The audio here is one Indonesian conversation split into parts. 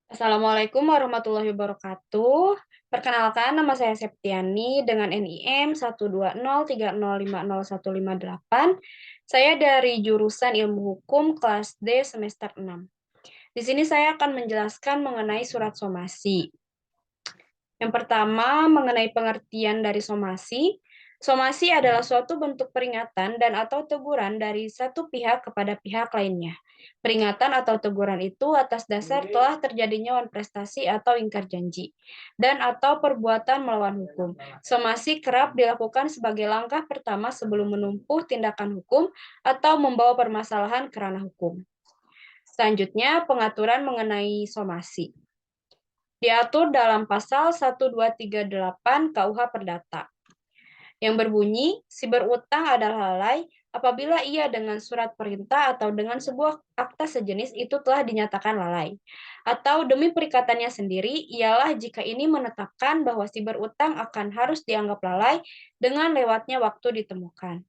Assalamualaikum warahmatullahi wabarakatuh. Perkenalkan, nama saya Septiani dengan NIM 12030505158. Saya dari jurusan Ilmu Hukum kelas D semester 6. Di sini saya akan menjelaskan mengenai surat somasi. Yang pertama, mengenai pengertian dari somasi. Somasi adalah suatu bentuk peringatan dan atau teguran dari satu pihak kepada pihak lainnya. Peringatan atau teguran itu atas dasar telah terjadinya wan prestasi atau ingkar janji, dan atau perbuatan melawan hukum. Somasi kerap dilakukan sebagai langkah pertama sebelum menempuh tindakan hukum atau membawa permasalahan ke ranah hukum. Selanjutnya, pengaturan mengenai somasi diatur dalam pasal 1238 KUH Perdata yang berbunyi, si berutang adalah lalai apabila ia dengan surat perintah atau dengan sebuah akta sejenis itu telah dinyatakan lalai. Atau demi perikatannya sendiri, ialah jika ini menetapkan bahwa si berutang akan harus dianggap lalai dengan lewatnya waktu ditemukan.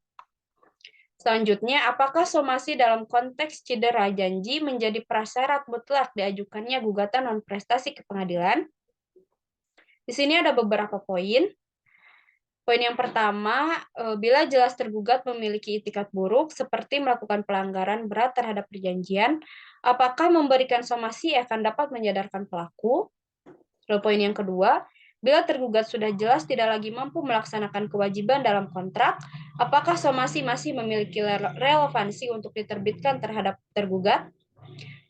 Selanjutnya, apakah somasi dalam konteks cedera janji menjadi prasyarat mutlak diajukannya gugatan non prestasi ke pengadilan? Di sini ada beberapa poin. Poin yang pertama, bila jelas tergugat memiliki itikat buruk seperti melakukan pelanggaran berat terhadap perjanjian, apakah memberikan somasi akan dapat menyadarkan pelaku? Lalu poin yang kedua, bila tergugat sudah jelas tidak lagi mampu melaksanakan kewajiban dalam kontrak, apakah somasi masih memiliki relevansi untuk diterbitkan terhadap tergugat?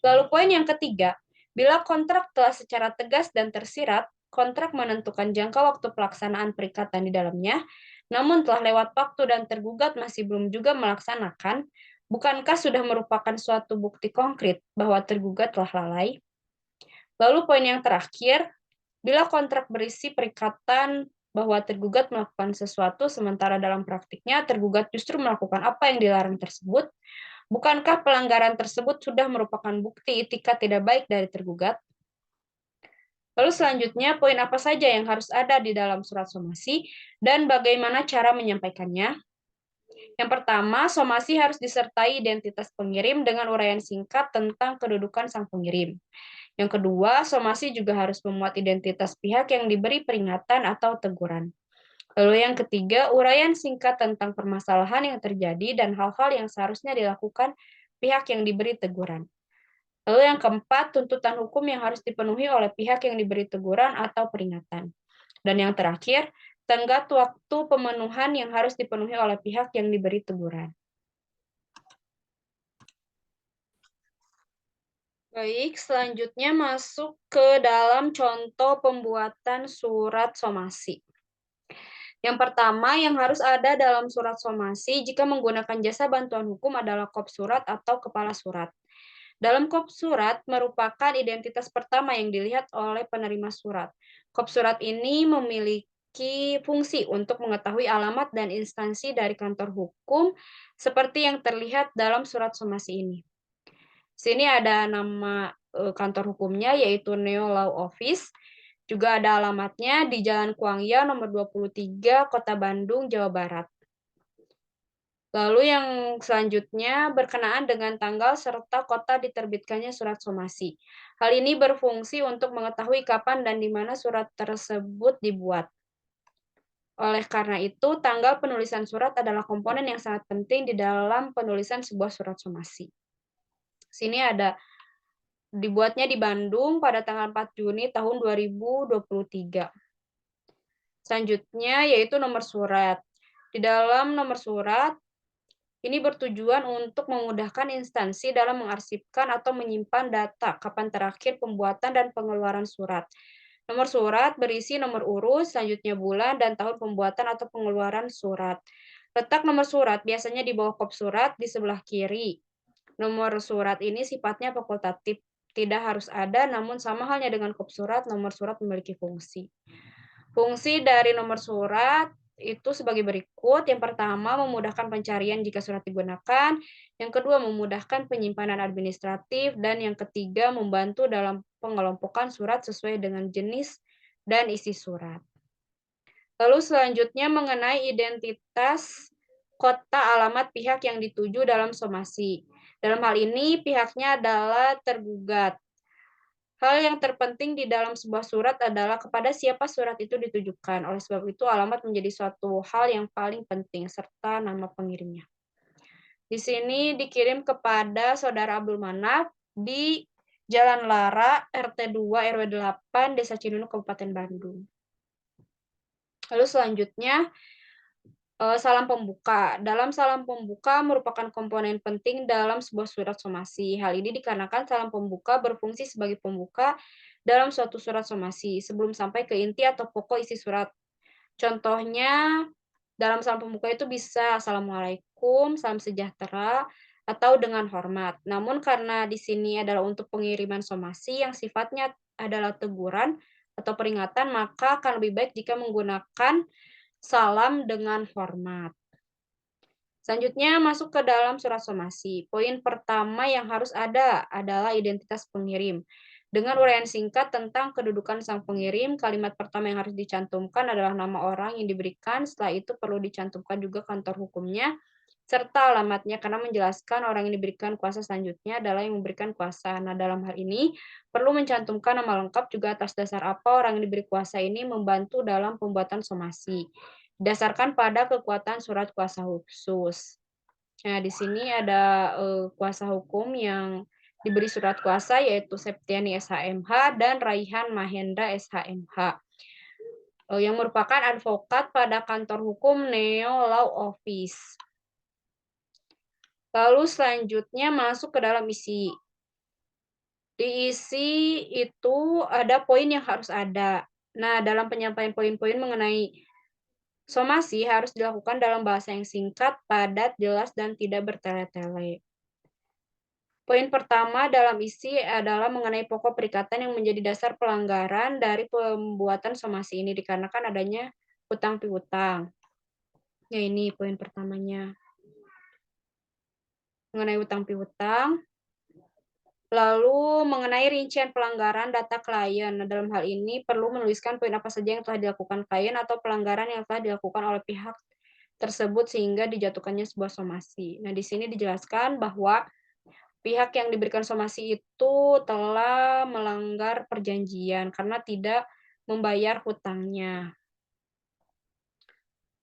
Lalu poin yang ketiga, bila kontrak telah secara tegas dan tersirat, kontrak menentukan jangka waktu pelaksanaan perikatan di dalamnya, namun telah lewat waktu dan tergugat masih belum juga melaksanakan, bukankah sudah merupakan suatu bukti konkret bahwa tergugat telah lalai? Lalu poin yang terakhir, bila kontrak berisi perikatan bahwa tergugat melakukan sesuatu sementara dalam praktiknya tergugat justru melakukan apa yang dilarang tersebut, bukankah pelanggaran tersebut sudah merupakan bukti itikat tidak baik dari tergugat? Lalu selanjutnya, poin apa saja yang harus ada di dalam surat somasi dan bagaimana cara menyampaikannya? Yang pertama, somasi harus disertai identitas pengirim dengan uraian singkat tentang kedudukan sang pengirim. Yang kedua, somasi juga harus memuat identitas pihak yang diberi peringatan atau teguran. Lalu yang ketiga, uraian singkat tentang permasalahan yang terjadi dan hal-hal yang seharusnya dilakukan pihak yang diberi teguran. Lalu yang keempat, tuntutan hukum yang harus dipenuhi oleh pihak yang diberi teguran atau peringatan. Dan yang terakhir, tenggat waktu pemenuhan yang harus dipenuhi oleh pihak yang diberi teguran. Baik, selanjutnya masuk ke dalam contoh pembuatan surat somasi. Yang pertama yang harus ada dalam surat somasi jika menggunakan jasa bantuan hukum adalah kop surat atau kepala surat. Dalam kop surat merupakan identitas pertama yang dilihat oleh penerima surat. Kop surat ini memiliki fungsi untuk mengetahui alamat dan instansi dari kantor hukum seperti yang terlihat dalam surat somasi ini. Sini ada nama kantor hukumnya yaitu Neo Law Office. Juga ada alamatnya di Jalan Kuangya nomor 23, Kota Bandung, Jawa Barat. Lalu yang selanjutnya berkenaan dengan tanggal serta kota diterbitkannya surat somasi. Hal ini berfungsi untuk mengetahui kapan dan di mana surat tersebut dibuat. Oleh karena itu, tanggal penulisan surat adalah komponen yang sangat penting di dalam penulisan sebuah surat somasi. Sini ada dibuatnya di Bandung pada tanggal 4 Juni tahun 2023. Selanjutnya yaitu nomor surat. Di dalam nomor surat, ini bertujuan untuk memudahkan instansi dalam mengarsipkan atau menyimpan data kapan terakhir pembuatan dan pengeluaran surat. Nomor surat berisi nomor urut, selanjutnya bulan, dan tahun pembuatan atau pengeluaran surat. Letak nomor surat biasanya di bawah kop surat di sebelah kiri. Nomor surat ini sifatnya fakultatif, tidak harus ada, namun sama halnya dengan kop surat, nomor surat memiliki fungsi. Fungsi dari nomor surat itu sebagai berikut. Yang pertama, memudahkan pencarian jika surat digunakan. Yang kedua, memudahkan penyimpanan administratif. Dan yang ketiga, membantu dalam pengelompokan surat sesuai dengan jenis dan isi surat. Lalu selanjutnya mengenai identitas kota alamat pihak yang dituju dalam somasi. Dalam hal ini, pihaknya adalah tergugat. Hal yang terpenting di dalam sebuah surat adalah kepada siapa surat itu ditujukan. Oleh sebab itu, alamat menjadi suatu hal yang paling penting, serta nama pengirimnya. Di sini dikirim kepada Saudara Abdul Manaf di Jalan Lara, RT 2 RW 8, Desa Cinunuk, Kabupaten Bandung. Lalu selanjutnya, salam pembuka. Dalam salam pembuka merupakan komponen penting dalam sebuah surat somasi. Hal ini dikarenakan salam pembuka berfungsi sebagai pembuka dalam suatu surat somasi sebelum sampai ke inti atau pokok isi surat. Contohnya, dalam salam pembuka itu bisa Assalamualaikum, salam sejahtera, atau dengan hormat. Namun karena di sini adalah untuk pengiriman somasi yang sifatnya adalah teguran atau peringatan, maka akan lebih baik jika menggunakan salam dengan hormat. Selanjutnya masuk ke dalam surat somasi. Poin pertama yang harus ada adalah identitas pengirim. Dengan uraian singkat tentang kedudukan sang pengirim, kalimat pertama yang harus dicantumkan adalah nama orang yang diberikan. Setelah itu perlu dicantumkan juga kantor hukumnya serta alamatnya karena menjelaskan orang yang diberikan kuasa selanjutnya adalah yang memberikan kuasa. Nah, dalam hal ini perlu mencantumkan nama lengkap juga atas dasar apa orang yang diberi kuasa ini membantu dalam pembuatan somasi. Didasarkan pada kekuatan surat kuasa khusus. Nah, di sini ada kuasa hukum yang diberi surat kuasa yaitu Septiani SHMH dan Raihan Mahendra SHMH yang merupakan advokat pada kantor hukum Neo Law Office. Lalu selanjutnya masuk ke dalam isi. Di isi itu ada poin yang harus ada. Nah, dalam penyampaian poin-poin mengenai somasi harus dilakukan dalam bahasa yang singkat, padat, jelas, dan tidak bertele-tele. Poin pertama dalam isi adalah mengenai pokok perikatan yang menjadi dasar pelanggaran dari pembuatan somasi ini dikarenakan adanya hutang piutang. Ya, ini poin pertamanya. Mengenai hutang piutang. Lalu mengenai rincian pelanggaran data klien. Nah, dalam hal ini perlu menuliskan poin apa saja yang telah dilakukan klien atau pelanggaran yang telah dilakukan oleh pihak tersebut sehingga dijatuhkannya sebuah somasi. Nah, di sini dijelaskan bahwa pihak yang diberikan somasi itu telah melanggar perjanjian karena tidak membayar hutangnya.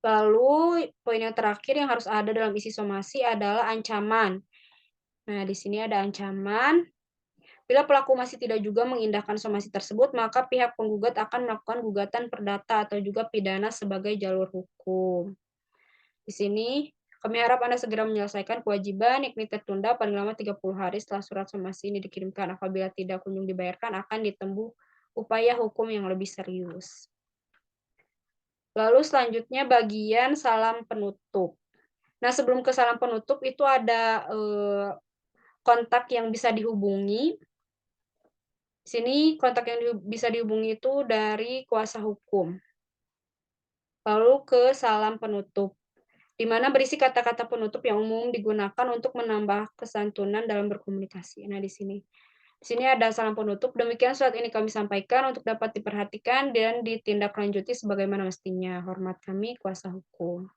Lalu poin yang terakhir yang harus ada dalam isi somasi adalah ancaman. Nah, di sini ada ancaman. Bila pelaku masih tidak juga mengindahkan somasi tersebut, maka pihak penggugat akan melakukan gugatan perdata atau juga pidana sebagai jalur hukum. Di sini, kami harap Anda segera menyelesaikan kewajiban, yakni tertunda paling lama 30 hari setelah surat somasi ini dikirimkan. Apabila tidak kunjung dibayarkan, akan ditempuh upaya hukum yang lebih serius. Lalu selanjutnya bagian salam penutup. Nah, sebelum ke salam penutup itu ada kontak yang bisa dihubungi. Di sini kontak yang bisa dihubungi itu dari kuasa hukum. Lalu ke salam penutup, di mana berisi kata-kata penutup yang umum digunakan untuk menambah kesantunan dalam berkomunikasi. Nah, di sini. Di sini ada salam penutup. Demikian surat ini kami sampaikan untuk dapat diperhatikan dan ditindaklanjuti sebagaimana mestinya. Hormat kami, kuasa hukum.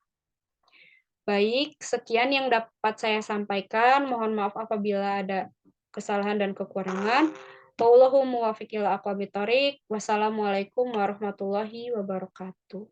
Baik, sekian yang dapat saya sampaikan. Mohon maaf apabila ada kesalahan dan kekurangan. Wallahu muwaffiq ila aqwamit thoriq. Wassalamualaikum warahmatullahi wabarakatuh.